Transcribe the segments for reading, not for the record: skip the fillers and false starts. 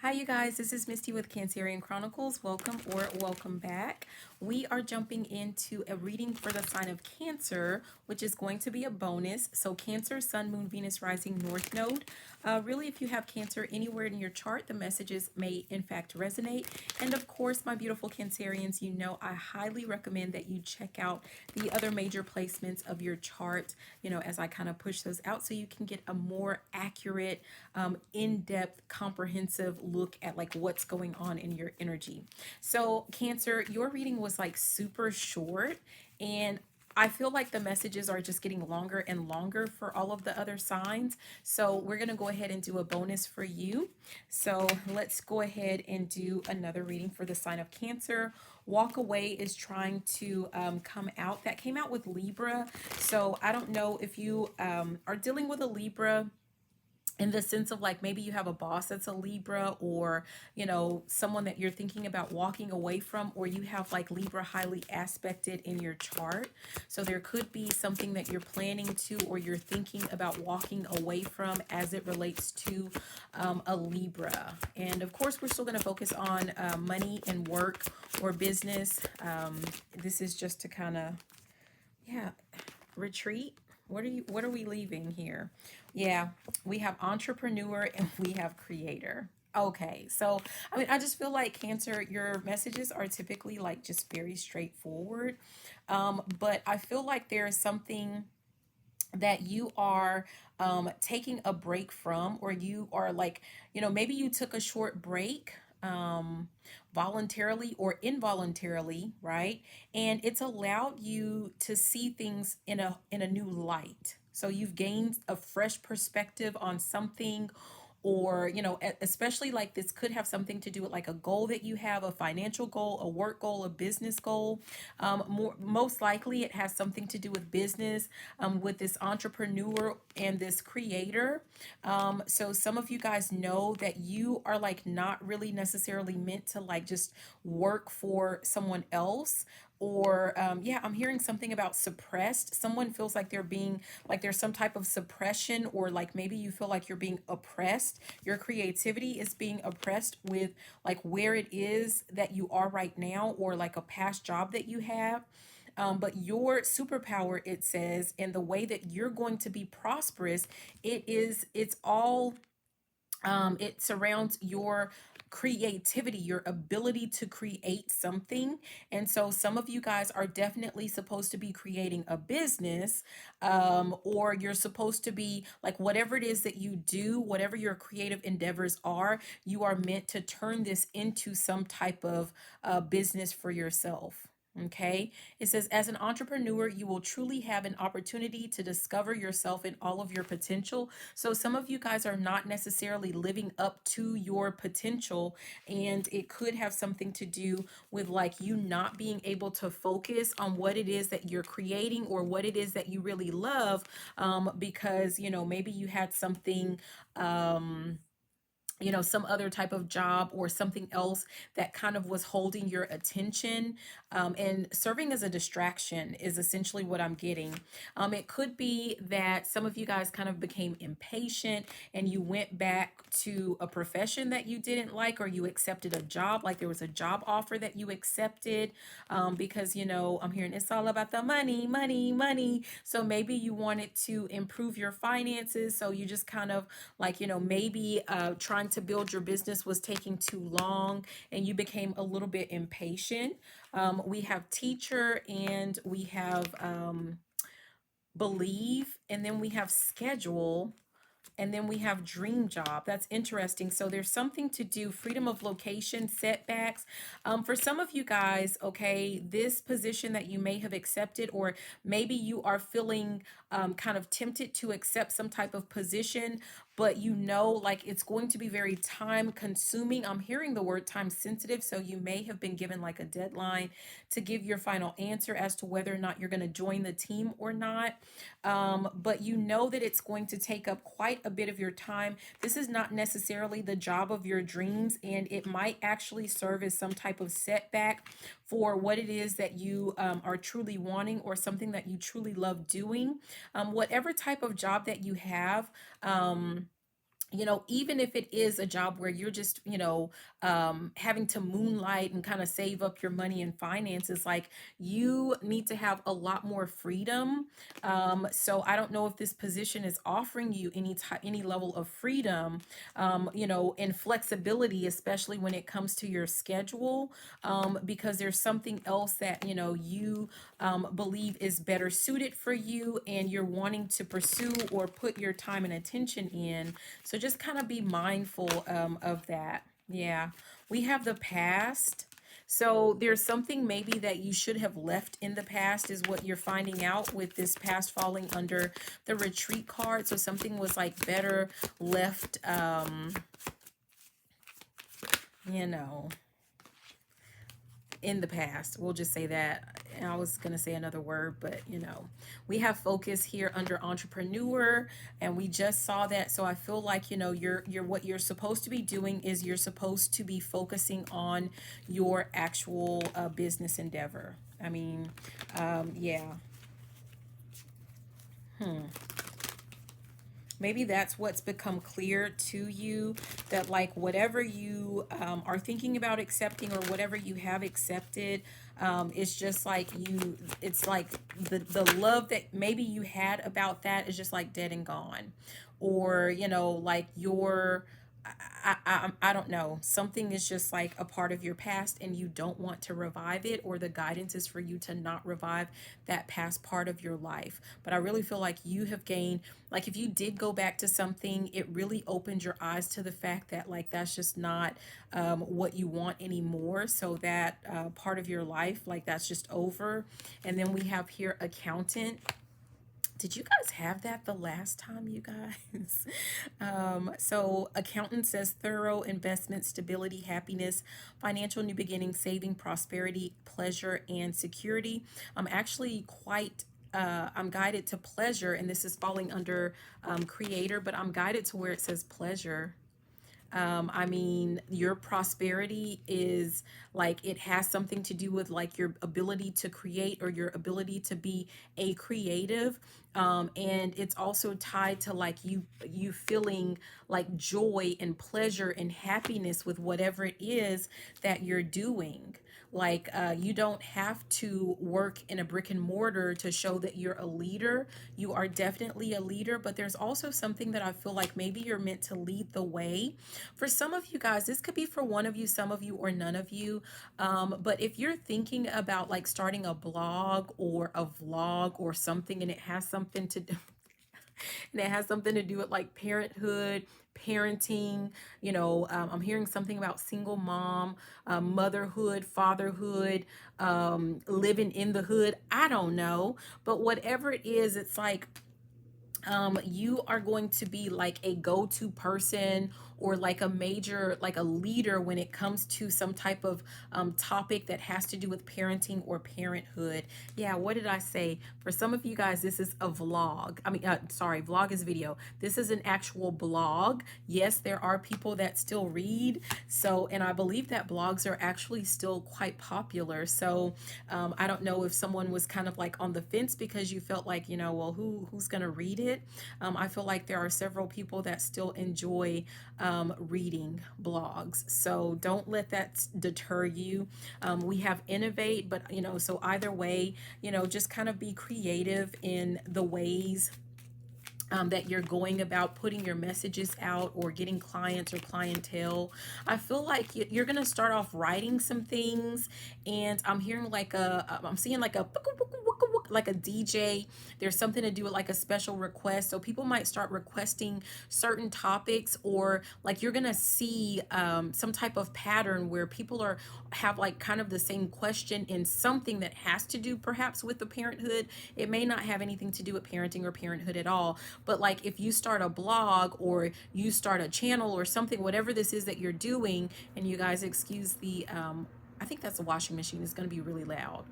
Hi, you guys. This is Misty with Cancerian Chronicles. Welcome or welcome back. We are jumping into a reading for the sign of Cancer, which is going to be a bonus. So, Cancer, Sun, Moon, Venus, Rising, North Node. Really, if you have Cancer anywhere in your chart, the messages may in fact resonate. And of course, my beautiful Cancerians, you know I highly recommend that you check out the other major placements of your chart, as I kind of push those out so you can get a more accurate, in-depth, comprehensive look at like what's going on in your energy. So Cancer, your reading was like super short, and I feel like the messages are just getting longer and longer for all of the other signs. So we're going to go ahead and do a bonus for you. So let's go ahead and do another reading for the sign of Cancer. Walk away is trying to come out. That came out with Libra. So I don't know if you are dealing with a Libra in the sense of like maybe you have a boss that's a Libra, or someone that you're thinking about walking away from, or you have like Libra highly aspected in your chart. So there could be something that you're planning to, or you're thinking about walking away from as it relates to a Libra. And of course we're still going to focus on money and work or business. This is just to kind of, yeah, retreat. What are we leaving here? Yeah, we have entrepreneur and we have creator. Okay, so I mean, I just feel like Cancer, your messages are typically like just very straightforward. But I feel like there is something that you are taking a break from, or you are like, maybe you took a short break voluntarily or involuntarily, right? And it's allowed you to see things in a new light. So you've gained a fresh perspective on something, or especially like this could have something to do with like a goal that you have, a financial goal, a work goal, a business goal. Most likely it has something to do with business, with this entrepreneur and this creator. So some of you guys know that you are like not really necessarily meant to like just work for someone else, or yeah, I'm hearing something about suppressed. Someone feels like they're being, like there's some type of suppression, or like maybe you feel like you're being oppressed. Your creativity is being oppressed with like where it is that you are right now, or like a past job that you have. But your superpower, it says, and the way that you're going to be prosperous, it's all it surrounds your creativity, your ability to create something. And so some of you guys are definitely supposed to be creating a business, or you're supposed to be like, whatever it is that you do, whatever your creative endeavors are, you are meant to turn this into some type of business for yourself. Okay. It says, as an entrepreneur, you will truly have an opportunity to discover yourself in all of your potential. So some of you guys are not necessarily living up to your potential, and it could have something to do with like you not being able to focus on what it is that you're creating, or what it is that you really love, because maybe you had something, some other type of job or something else that kind of was holding your attention, and serving as a distraction is essentially what I'm getting. It could be that some of you guys kind of became impatient and you went back to a profession that you didn't like, or you accepted a job, like there was a job offer that you accepted, because I'm hearing it's all about the money, money, money. So maybe you wanted to improve your finances, so you just kind of like, maybe trying to build your business was taking too long and you became a little bit impatient. We have teacher, and we have believe, and then we have schedule, and then we have dream job. That's interesting. So there's something to do, freedom of location, setbacks. For some of you guys, okay, this position that you may have accepted, or maybe you are feeling kind of tempted to accept some type of position, but like it's going to be very time consuming. I'm hearing the word time sensitive. So you may have been given like a deadline to give your final answer as to whether or not you're going to join the team or not. But you know that it's going to take up quite a bit of your time. This is not necessarily the job of your dreams, and it might actually serve as some type of setback for what it is that you are truly wanting, or something that you truly love doing. Whatever type of job that you have, even if it is a job where you're just, having to moonlight and kind of save up your money and finances, like you need to have a lot more freedom. So I don't know if this position is offering you any level of freedom, and flexibility, especially when it comes to your schedule, because there's something else that, you believe is better suited for you and you're wanting to pursue or put your time and attention in. So just kind of be mindful of that. Yeah. We have the past. So there's something maybe that you should have left in the past, is what you're finding out with this past falling under the retreat card. So something was like better left, you know, in the past. We'll just say that. And I was going to say another word, but we have focus here under entrepreneur, and we just saw that. So I feel like, you're what you're supposed to be doing is you're supposed to be focusing on your actual business endeavor. I mean, yeah. Maybe that's what's become clear to you, that like whatever you are thinking about accepting, or whatever you have accepted, it's just like it's like the love that maybe you had about that is just like dead and gone. Or like your, I don't know. Something is just like a part of your past and you don't want to revive it, or the guidance is for you to not revive that past part of your life. But I really feel like you have gained, like if you did go back to something, it really opened your eyes to the fact that like that's just not what you want anymore. So that part of your life, like that's just over. And then we have here accountant. Did you guys have that the last time, you guys? So accountant says thorough investment, stability, happiness, financial new beginning, saving, prosperity, pleasure, and security. I'm actually quite I'm guided to pleasure, and this is falling under creator, but I'm guided to where it says pleasure. I mean, your prosperity is like, it has something to do with like your ability to create, or your ability to be a creative. And it's also tied to like you feeling like joy and pleasure and happiness with whatever it is that you're doing. Like you don't have to work in a brick and mortar to show that you're a leader. You are definitely a leader, but there's also something that I feel like maybe you're meant to lead the way. For some of you guys, this could be for one of you, some of you, or none of you. But if you're thinking about like starting a blog or a vlog or something, and it has something to do and it has something to do with like parenthood, parenting, I'm hearing something about single mom, motherhood, fatherhood, living in the hood. I don't know. But whatever it is, it's like you are going to be like a go-to person, or like a major, like a leader when it comes to some type of topic that has to do with parenting or parenthood. Yeah, what did I say? For some of you guys, this is a vlog. I mean, sorry, vlog is video. This is an actual blog. Yes, there are people that still read. So, and I believe that blogs are actually still quite popular. So I don't know if someone was kind of like on the fence because you felt like, well, who's going to read it? I feel like there are several people that still enjoy reading blogs. So don't let that deter you. We have innovate, but so either way, just kind of be creative in the ways that you're going about putting your messages out, or getting clients or clientele. I feel like you're going to start off writing some things, and I'm hearing like I'm seeing like a DJ. There's something to do with like a special request. So people might start requesting certain topics, or like you're going to see some type of pattern where people have like kind of the same question in something that has to do perhaps with the parenthood. It may not have anything to do with parenting or parenthood at all, but like if you start a blog, or you start a channel or something, whatever this is that you're doing, and you guys excuse the I think that's a washing machine, it's going to be really loud.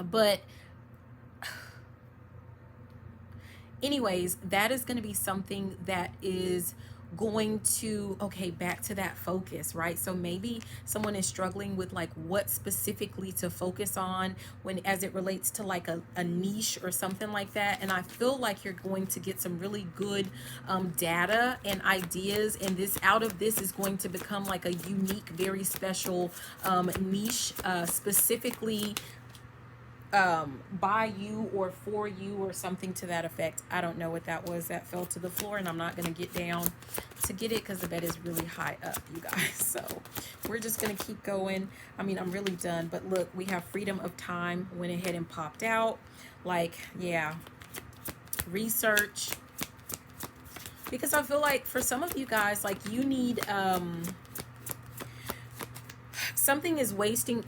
But anyways, that is going to be something that is going to, okay, back to that focus, right? So maybe someone is struggling with like what specifically to focus on when, as it relates to like a niche or something like that. And I feel like you're going to get some really good data and ideas, and this, out of this, is going to become like a unique, very special niche, specifically by you or for you or something to that effect. I don't know what that was that fell to the floor, and I'm not going to get down to get it because the bed is really high up, you guys. So we're just going to keep going. I mean, I'm really done, but look, we have freedom of time, went ahead and popped out. Like, yeah, research, because I feel like for some of you guys, like, you need something is wasting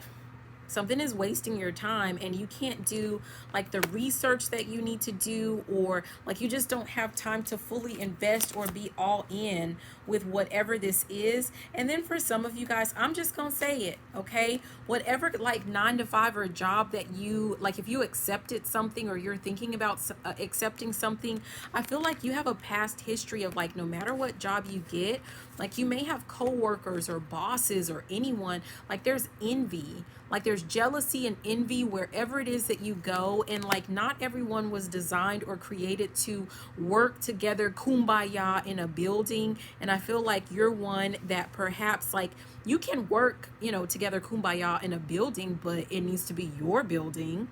your time, and you can't do like the research that you need to do, or like you just don't have time to fully invest or be all in with whatever this is. And then for some of you guys, I'm just gonna say it, okay, whatever, like 9 to 5 or a job that you like, if you accepted something or you're thinking about accepting something, I feel like you have a past history of like, no matter what job you get, like you may have coworkers or bosses or anyone, like there's envy, like there's jealousy and envy wherever it is that you go. And like, not everyone was designed or created to work together kumbaya in a building. And I feel like you're one that perhaps like you can work, you know, together kumbaya in a building, but it needs to be your building.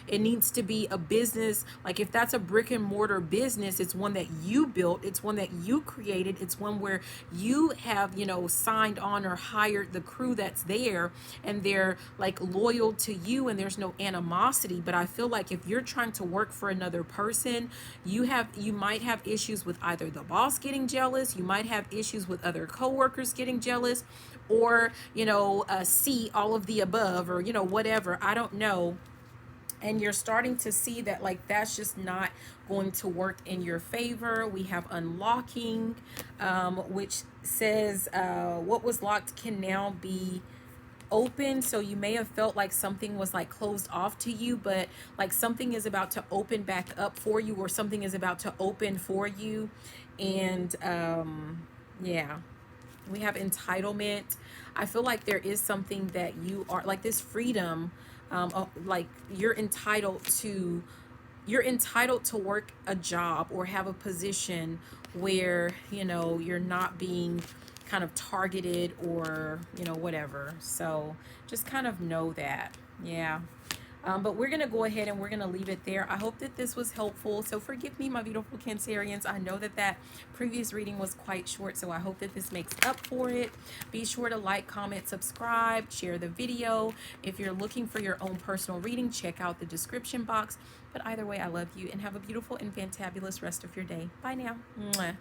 It needs to be a business. Like if that's a brick and mortar business, it's one that you built, it's one that you created, it's one where you have, you know, signed on or hired the crew that's there, and they're like loyal to you, and there's no animosity. But I feel like if you're trying to work for another person, you might have issues with either the boss getting jealous, you might have issues with other coworkers getting jealous, or, you know, see all of the above, or, you know, whatever, I don't know. And you're starting to see that like that's just not going to work in your favor. We have unlocking, which says what was locked can now be open. So you may have felt like something was like closed off to you, but like something is about to open back up for you, or something is about to open for you. And yeah, we have entitlement. I feel like there is something that you are like, this freedom, like you're entitled to work a job or have a position where, you know, you're not being kind of targeted or, you know, whatever. So just kind of know that. Yeah. But we're going to go ahead and we're going to leave it there. I hope that this was helpful. So forgive me, my beautiful Cancerians. I know that that previous reading was quite short, so I hope that this makes up for it. Be sure to like, comment, subscribe, share the video. If you're looking for your own personal reading, check out the description box. But either way, I love you, and have a beautiful and fantabulous rest of your day. Bye now. Mwah.